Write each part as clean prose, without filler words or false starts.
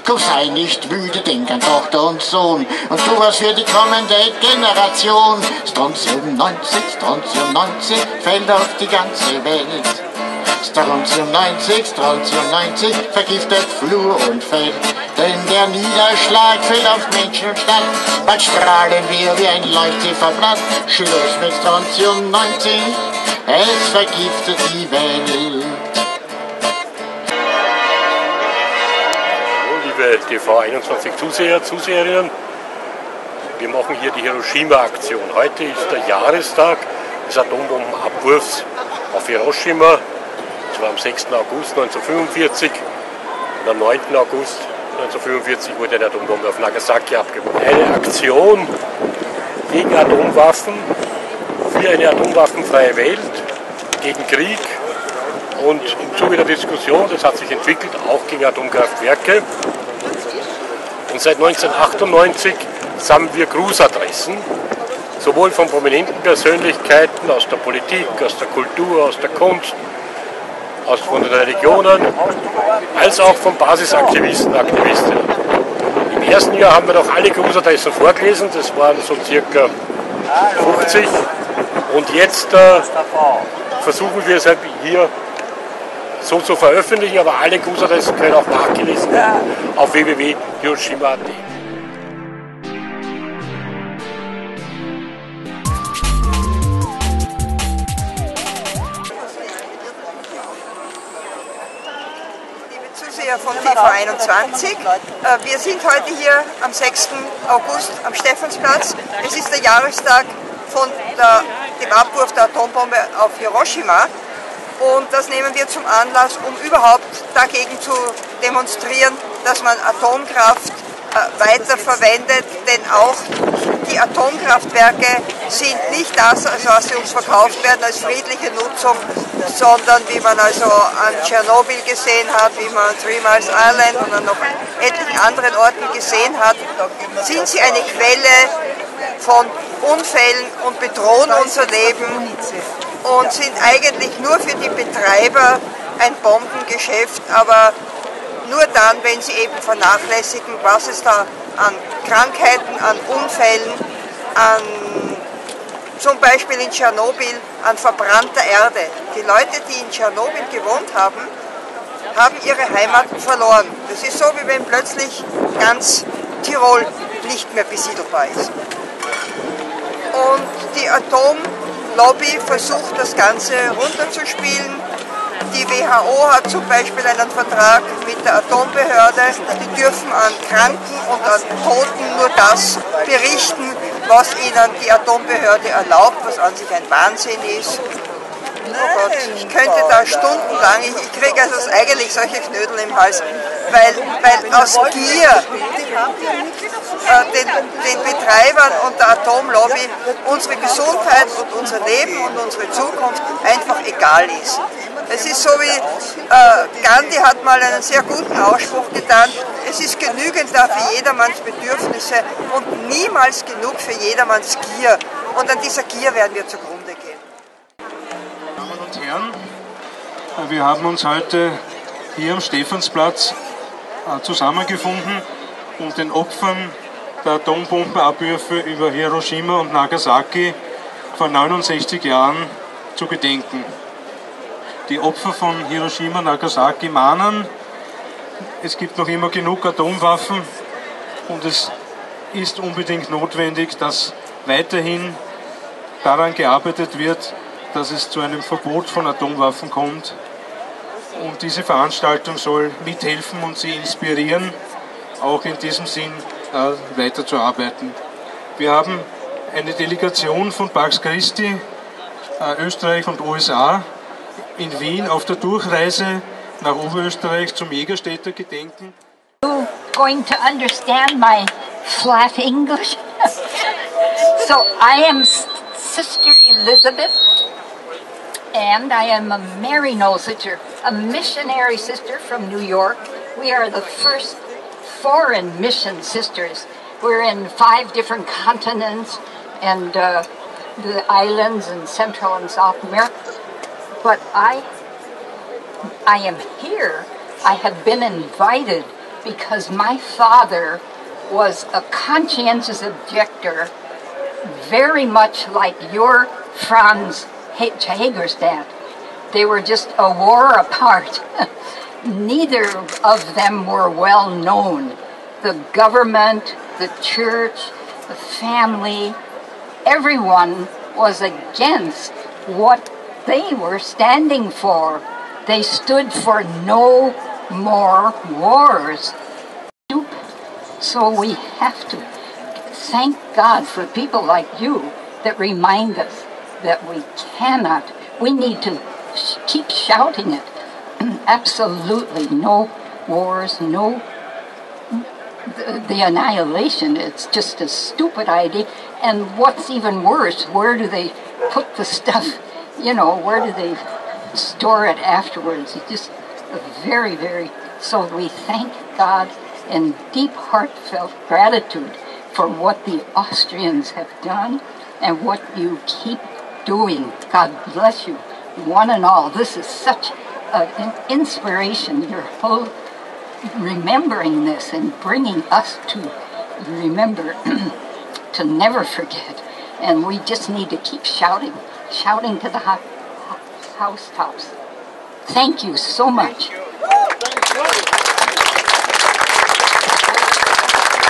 Komm, sei nicht müde, denk an Tochter und Sohn und tu was für die kommende Generation. Strontium 90, Strontium 90 fällt auf die ganze Welt. Strontium 90, Strontium 90 vergiftet Flur und Feld. Denn der Niederschlag fällt auf Menschen und Stadt. Bald strahlen wir wie ein Leuchtziferblatt. Schluss mit Strontium 90, es vergiftet die Welt. Liebe TV21 Zuseher, Zuseherinnen, wir machen hier die Hiroshima-Aktion. Heute ist der Jahrestag des Atombombenabwurfs auf Hiroshima. Das war am 6. August 1945. Und am 9. August 1945 wurde eine Atombombe auf Nagasaki abgeworfen. Eine Aktion gegen Atomwaffen, für eine atomwaffenfreie Welt, gegen Krieg und im Zuge der Diskussion, das hat sich entwickelt, auch gegen Atomkraftwerke. Und seit 1998 sammeln wir Grußadressen, sowohl von prominenten Persönlichkeiten aus der Politik, aus der Kultur, aus der Kunst, von den Religionen, als auch von Basisaktivisten, Aktivistinnen. Im ersten Jahr haben wir noch alle Grußadressen vorgelesen, das waren so circa 50. Und jetzt versuchen wir es halt hier so zu veröffentlichen, aber alle Grußadressen können auch nachgelesen werden auf www.hiroshima.at. Zuseher von TV21. Wir sind heute hier am 6. August am Stephansplatz. Es ist der Jahrestag von dem Abwurf der Atombombe auf Hiroshima. Und das nehmen wir zum Anlass, um überhaupt dagegen zu demonstrieren, dass man Atomkraft weiterverwendet, denn auch die Atomkraftwerke sind nicht das, also was sie uns verkauft werden als friedliche Nutzung, sondern wie man also an Tschernobyl gesehen hat, wie man an Three Mile Island und an noch etlichen anderen Orten gesehen hat, sind sie eine Quelle von Unfällen und bedrohen unser Leben und sind eigentlich nur für die Betreiber ein Bombengeschäft, aber nur dann, wenn sie eben vernachlässigen, was es da an Krankheiten, an Unfällen, an zum Beispiel in Tschernobyl, an verbrannter Erde. Die Leute, die in Tschernobyl gewohnt haben, haben ihre Heimaten verloren. Das ist so, wie wenn plötzlich ganz Tirol nicht mehr besiedelbar ist. Und die Atomlobby versucht, das Ganze runterzuspielen. Die WHO hat zum Beispiel einen Vertrag mit der Atombehörde. Die dürfen an Kranken und an Toten nur das berichten, was ihnen die Atombehörde erlaubt, was an sich ein Wahnsinn ist. Oh Gott, ich könnte da stundenlang, ich kriege also eigentlich solche Knödel im Hals, weil aus Gier den Betreibern und der Atomlobby unsere Gesundheit und unser Leben und unsere Zukunft einfach egal ist. Es ist so wie Gandhi hat mal einen sehr guten Ausspruch getan, es ist genügend da für jedermanns Bedürfnisse und niemals genug für jedermanns Gier. Und an dieser Gier werden wir zugrunde gehen. Damen und Herren, wir haben uns heute hier am Stephansplatz zusammengefunden, um den Opfern der Atombombenabwürfe über Hiroshima und Nagasaki vor 69 Jahren zu gedenken. Die Opfer von Hiroshima und Nagasaki mahnen, es gibt noch immer genug Atomwaffen und es ist unbedingt notwendig, dass weiterhin daran gearbeitet wird, dass es zu einem Verbot von Atomwaffen kommt. Und diese Veranstaltung soll mithelfen und Sie inspirieren, auch in diesem Sinn weiterzuarbeiten. Wir haben eine Delegation von Pax Christi, Österreich und USA in Wien auf der Durchreise nach Oberösterreich zum Jägerstädter Gedenken. You're going to understand my flat English. So I am Sister Elizabeth, and I am a Maryknoll sister, a missionary sister from New York. We are the first foreign mission sisters. We're in 5 different continents and the islands in Central and South America. But I am here. I have been invited because my father was a conscientious objector, very much like your Franz Hagerstadt. They were just a war apart. Neither of them were well known. The government, the church, the family, everyone was against what they were standing for. They stood for no more wars. So we have to thank God for people like you that remind us that we cannot, we need to keep shouting it. Absolutely no wars, no the annihilation. It's just a stupid idea. And what's even worse, where do they put the stuff? You know, where do they store it afterwards? It's just very, very... So we thank God in deep heartfelt gratitude for what the Austrians have done and what you keep doing. God bless you, one and all. This is such an inspiration, your whole remembering this and bringing us to remember, to never forget. And we just need to keep shouting to the housetops. Thank you so much.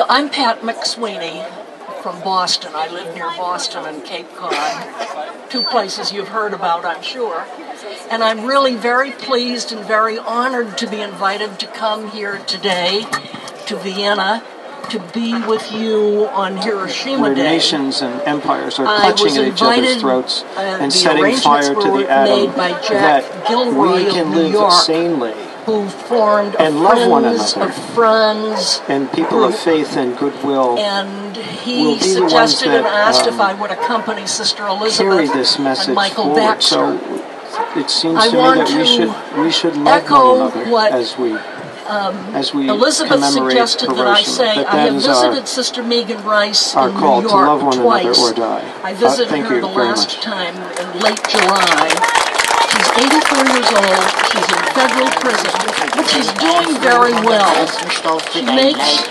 I'm Pat McSweeney from Boston. I live near Boston and Cape Cod, two places you've heard about, I'm sure. And I'm really very pleased and very honored to be invited to come here today to Vienna to be with you on Hiroshima where Day. Nations and empires are clutching at each other's throats and setting fire to the atom that we can live sanely who formed and love one another, of friends, and people of faith and goodwill. And he suggested and asked if I would accompany Sister Elizabeth this message and Michael forward. Baxter. So it seems to me that we should love one another as we Elizabeth commemorate suggested Hiroshima. that I say, I have visited Sister Megan Rice in New York to love one twice. Another or die. I visited her the last time in late July. She's 84 years old. She's in federal prison, but she's doing very well. She makes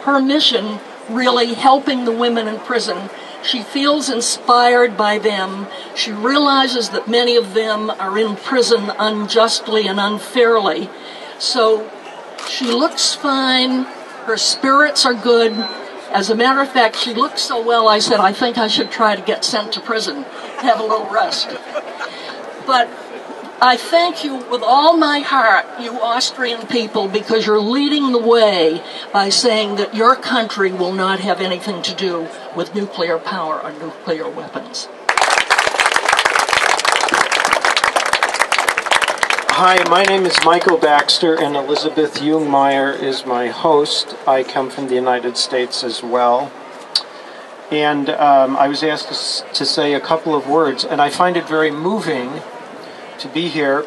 her mission really helping the women in prison. She feels inspired by them. She realizes that many of them are in prison unjustly and unfairly. So she looks fine. Her spirits are good. As a matter of fact, she looks so well, I said, I think I should try to get sent to prison, have a little rest. But I thank you with all my heart, you Austrian people, because you're leading the way by saying that your country will not have anything to do with nuclear power or nuclear weapons. Hi, my name is Michael Baxter, and Elizabeth Jungmeyer is my host. I come from the United States as well. And I was asked to say a couple of words, and I find it very moving to be here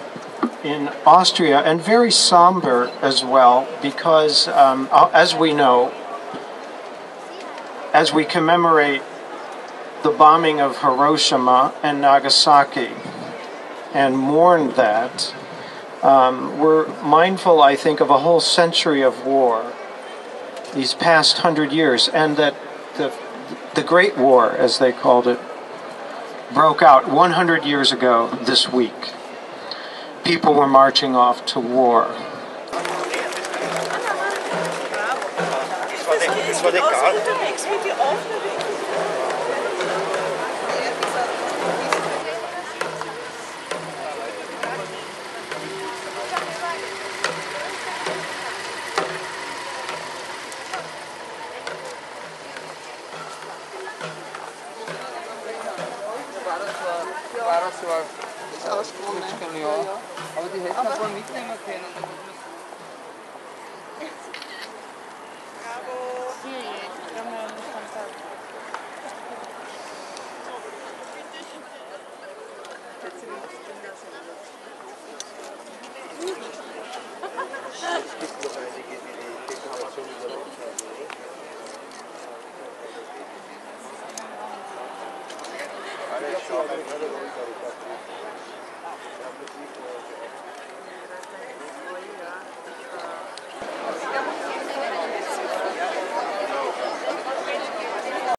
in Austria, and very somber as well, because as we know, as we commemorate the bombing of Hiroshima and Nagasaki and mourn that, we're mindful, I think, of a whole century of war, these past 100 years, and that the Great War, as they called it, broke out 100 years ago this week. People were marching off to war. Aber die hätten wir wohl mitnehmen können.